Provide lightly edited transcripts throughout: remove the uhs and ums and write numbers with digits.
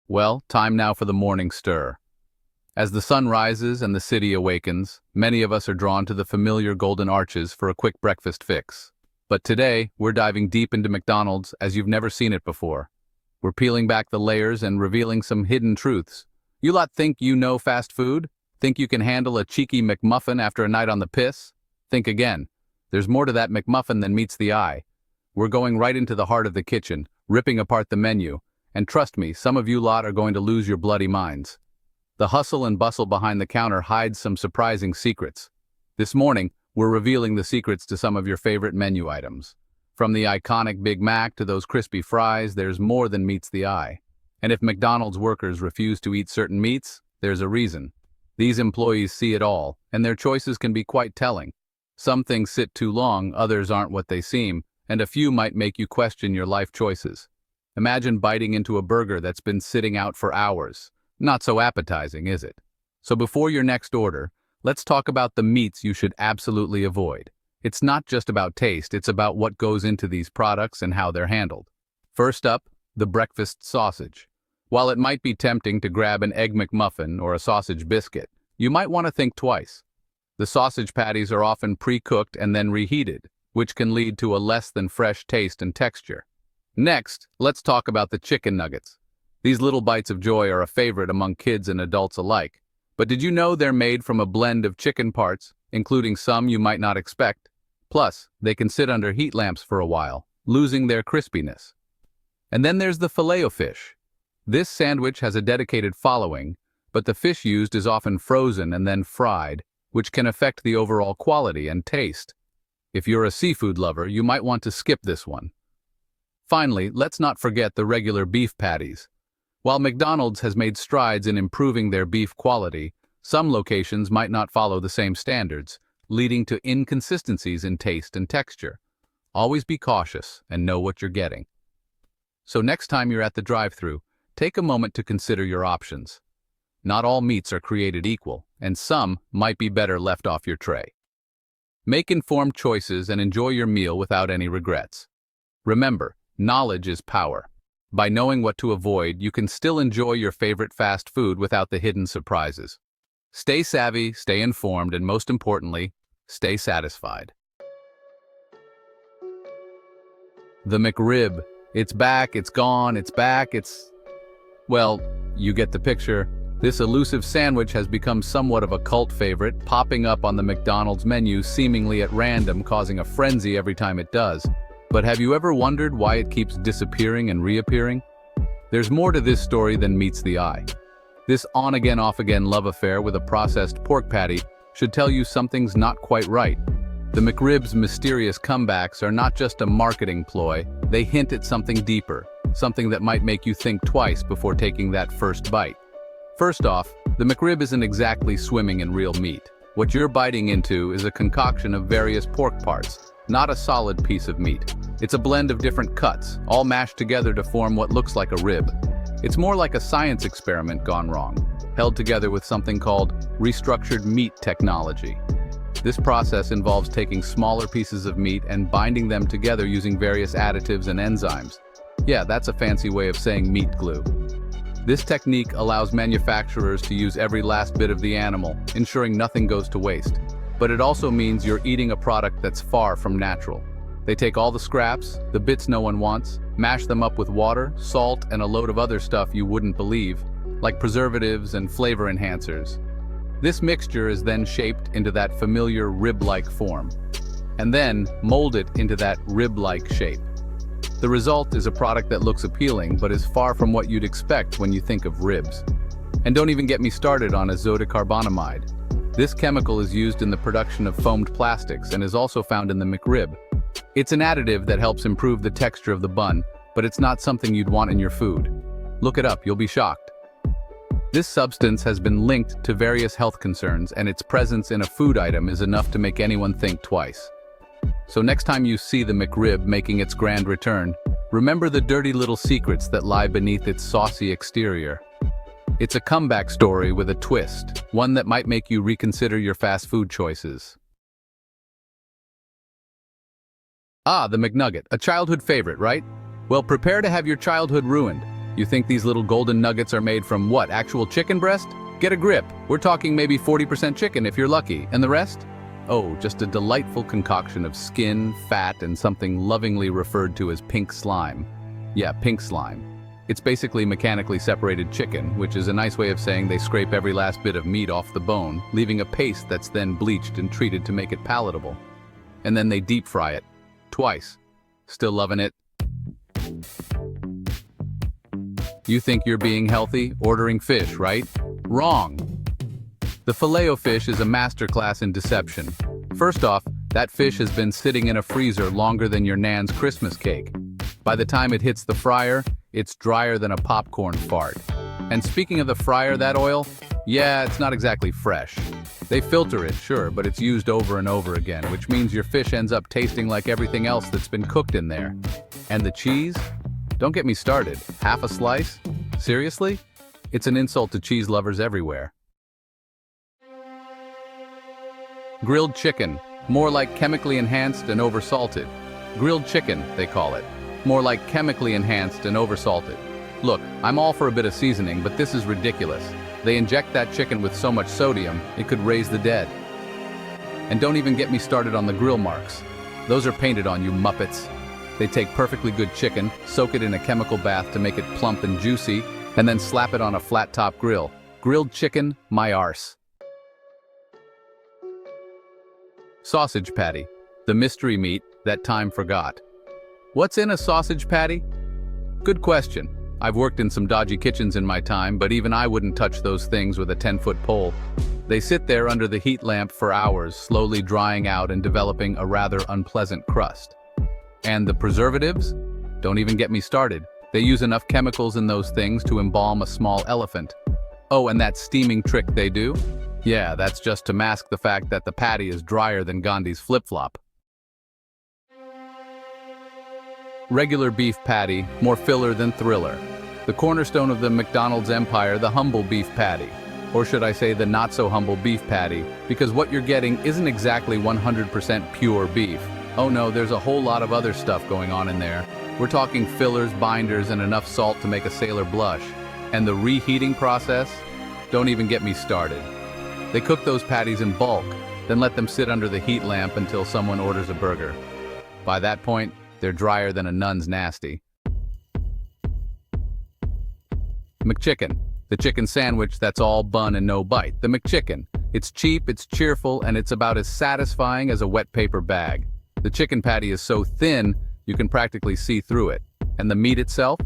Well, time now for the morning stir. As the sun rises and the city awakens, many of us are drawn to the familiar golden arches for a quick breakfast fix. But today, we're diving deep into McDonald's as you've never seen it before. We're peeling back the layers and revealing some hidden truths. You lot think you know fast food? Think you can handle a cheeky McMuffin after a night on the piss? Think again. There's more to that McMuffin than meets the eye. We're going right into the heart of the kitchen, ripping apart the menu, and trust me, some of you lot are going to lose your bloody minds. The hustle and bustle behind the counter hides some surprising secrets. This morning, we're revealing the secrets to some of your favorite menu items. From the iconic Big Mac to those crispy fries, there's more than meets the eye. And if McDonald's workers refuse to eat certain meats, there's a reason. These employees see it all, and their choices can be quite telling. Some things sit too long, others aren't what they seem, and a few might make you question your life choices. Imagine biting into a burger that's been sitting out for hours. Not so appetizing, is it? So before your next order, let's talk about the meats you should absolutely avoid. It's not just about taste, it's about what goes into these products and how they're handled. First up, the breakfast sausage. While it might be tempting to grab an Egg McMuffin or a sausage biscuit, you might want to think twice. The sausage patties are often pre-cooked and then reheated, which can lead to a less than fresh taste and texture. Next, let's talk about the chicken nuggets. These little bites of joy are a favorite among kids and adults alike. But did you know they're made from a blend of chicken parts, including some you might not expect? Plus, they can sit under heat lamps for a while, losing their crispiness. And then there's the filet-o-fish. This sandwich has a dedicated following, but the fish used is often frozen and then fried, which can affect the overall quality and taste. If you're a seafood lover, you might want to skip this one. Finally, let's not forget the regular beef patties. While McDonald's has made strides in improving their beef quality, some locations might not follow the same standards, leading to inconsistencies in taste and texture. Always be cautious and know what you're getting. So next time you're at the drive-thru, take a moment to consider your options. Not all meats are created equal, and some might be better left off your tray. Make informed choices and enjoy your meal without any regrets. Remember, knowledge is power. By knowing what to avoid, you can still enjoy your favorite fast food without the hidden surprises. Stay savvy, stay informed, and most importantly, stay satisfied. The McRib. It's back, it's gone, it's back, well, you get the picture. This elusive sandwich has become somewhat of a cult favorite, popping up on the McDonald's menu seemingly at random, causing a frenzy every time it does. But have you ever wondered why it keeps disappearing and reappearing? There's more to this story than meets the eye. This on-again, off-again love affair with a processed pork patty should tell you something's not quite right. The McRib's mysterious comebacks are not just a marketing ploy, they hint at something deeper, something that might make you think twice before taking that first bite. First off, the McRib isn't exactly swimming in real meat. What you're biting into is a concoction of various pork parts, not a solid piece of meat. It's a blend of different cuts, all mashed together to form what looks like a rib. It's more like a science experiment gone wrong, held together with something called restructured meat technology. This process involves taking smaller pieces of meat and binding them together using various additives and enzymes. Yeah, that's a fancy way of saying meat glue. This technique allows manufacturers to use every last bit of the animal, ensuring nothing goes to waste. But it also means you're eating a product that's far from natural. They take all the scraps, the bits no one wants, mash them up with water, salt, and a load of other stuff you wouldn't believe, like preservatives and flavor enhancers. This mixture is then shaped into that familiar rib-like form, and then molded into that rib-like shape. The result is a product that looks appealing but is far from what you'd expect when you think of ribs. And don't even get me started on azotocarbonamide. This chemical is used in the production of foamed plastics and is also found in the McRib. It's an additive that helps improve the texture of the bun, but it's not something you'd want in your food. Look it up, you'll be shocked. This substance has been linked to various health concerns, and its presence in a food item is enough to make anyone think twice. So next time you see the McRib making its grand return, remember the dirty little secrets that lie beneath its saucy exterior. It's a comeback story with a twist, one that might make you reconsider your fast food choices. Ah, the McNugget, a childhood favorite, right? Well, prepare to have your childhood ruined. You think these little golden nuggets are made from what, actual chicken breast? Get a grip. We're talking maybe 40% chicken if you're lucky. And the rest? Oh, just a delightful concoction of skin, fat, and something lovingly referred to as pink slime. Yeah, pink slime. It's basically mechanically separated chicken, which is a nice way of saying they scrape every last bit of meat off the bone, leaving a paste that's then bleached and treated to make it palatable. And then they deep fry it. Twice. Still loving it? You think you're being healthy, ordering fish, right? Wrong. The Filet-O-Fish is a masterclass in deception. First off, that fish has been sitting in a freezer longer than your nan's Christmas cake. By the time it hits the fryer, it's drier than a popcorn fart. And speaking of the fryer, that oil? Yeah, it's not exactly fresh. They filter it, sure, but it's used over and over again, which means your fish ends up tasting like everything else that's been cooked in there. And the cheese? Don't get me started. Half a slice? Seriously? It's an insult to cheese lovers everywhere. Grilled chicken, more like chemically enhanced and oversalted. Grilled chicken, they call it. More like chemically enhanced and oversalted. Look, I'm all for a bit of seasoning, but this is ridiculous. They inject that chicken with so much sodium, it could raise the dead. And don't even get me started on the grill marks. Those are painted on you, Muppets. They take perfectly good chicken, soak it in a chemical bath to make it plump and juicy, and then slap it on a flat-top grill. Grilled chicken, my arse. Sausage patty, the mystery meat that time forgot. What's in a sausage patty? Good question. I've worked in some dodgy kitchens in my time, but even I wouldn't touch those things with a 10-foot pole. They sit there under the heat lamp for hours, slowly drying out and developing a rather unpleasant crust. And the preservatives? Don't even get me started. They use enough chemicals in those things to embalm a small elephant. Oh, and that steaming trick they do? Yeah, that's just to mask the fact that the patty is drier than Gandhi's flip-flop. Regular beef patty, more filler than thriller. The cornerstone of the McDonald's empire, the humble beef patty. Or should I say the not-so-humble beef patty, because what you're getting isn't exactly 100% pure beef. Oh no, there's a whole lot of other stuff going on in there. We're talking fillers, binders, and enough salt to make a sailor blush. And the reheating process? Don't even get me started. They cook those patties in bulk, then let them sit under the heat lamp until someone orders a burger. By that point, they're drier than a nun's nasty. McChicken, the chicken sandwich that's all bun and no bite. The McChicken. It's cheap, it's cheerful, and it's about as satisfying as a wet paper bag. The chicken patty is so thin, you can practically see through it. And the meat itself?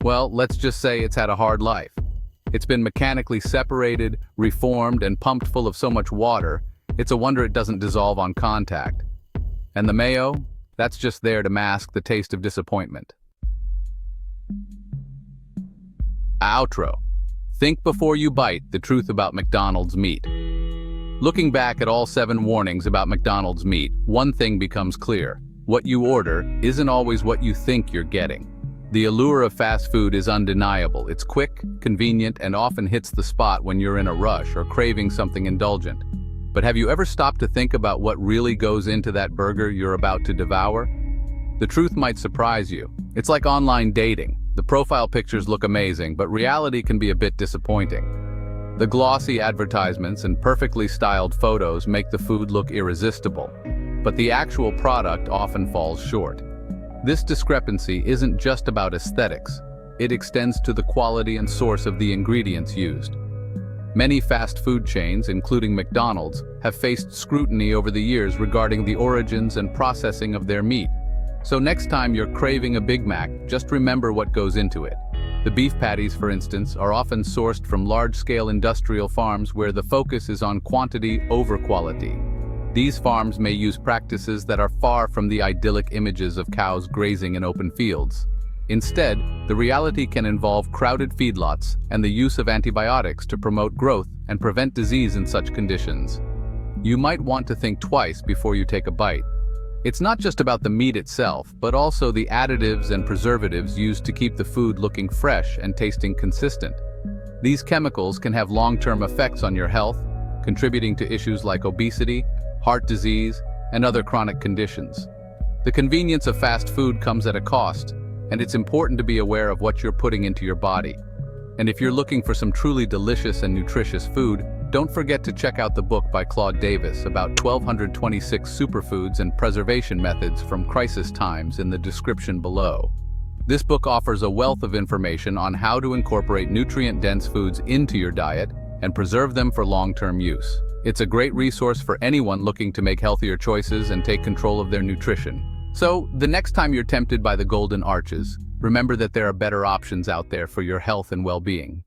Well, let's just say it's had a hard life. It's been mechanically separated, reformed, and pumped full of so much water, it's a wonder it doesn't dissolve on contact. And the mayo? That's just there to mask the taste of disappointment. Outro. Think before you bite, the truth about McDonald's meat. Looking back at all 7 warnings about McDonald's meat, one thing becomes clear. What you order isn't always what you think you're getting. The allure of fast food is undeniable. It's quick, convenient, and often hits the spot when you're in a rush or craving something indulgent. But have you ever stopped to think about what really goes into that burger you're about to devour? The truth might surprise you. It's like online dating. The profile pictures look amazing, but reality can be a bit disappointing. The glossy advertisements and perfectly styled photos make the food look irresistible, but the actual product often falls short. This discrepancy isn't just about aesthetics. It extends to the quality and source of the ingredients used. Many fast food chains, including McDonald's, have faced scrutiny over the years regarding the origins and processing of their meat. So next time you're craving a Big Mac, just remember what goes into it. The beef patties, for instance, are often sourced from large-scale industrial farms where the focus is on quantity over quality. These farms may use practices that are far from the idyllic images of cows grazing in open fields. Instead, the reality can involve crowded feedlots and the use of antibiotics to promote growth and prevent disease in such conditions. You might want to think twice before you take a bite. It's not just about the meat itself, but also the additives and preservatives used to keep the food looking fresh and tasting consistent. These chemicals can have long-term effects on your health, contributing to issues like obesity, heart disease, and other chronic conditions. The convenience of fast food comes at a cost, and it's important to be aware of what you're putting into your body. And if you're looking for some truly delicious and nutritious food, don't forget to check out the book by Claude Davis about 1226 superfoods and preservation methods from crisis times in the description below. This book offers a wealth of information on how to incorporate nutrient-dense foods into your diet and preserve them for long-term use. It's a great resource for anyone looking to make healthier choices and take control of their nutrition. So, the next time you're tempted by the golden arches, remember that there are better options out there for your health and well-being.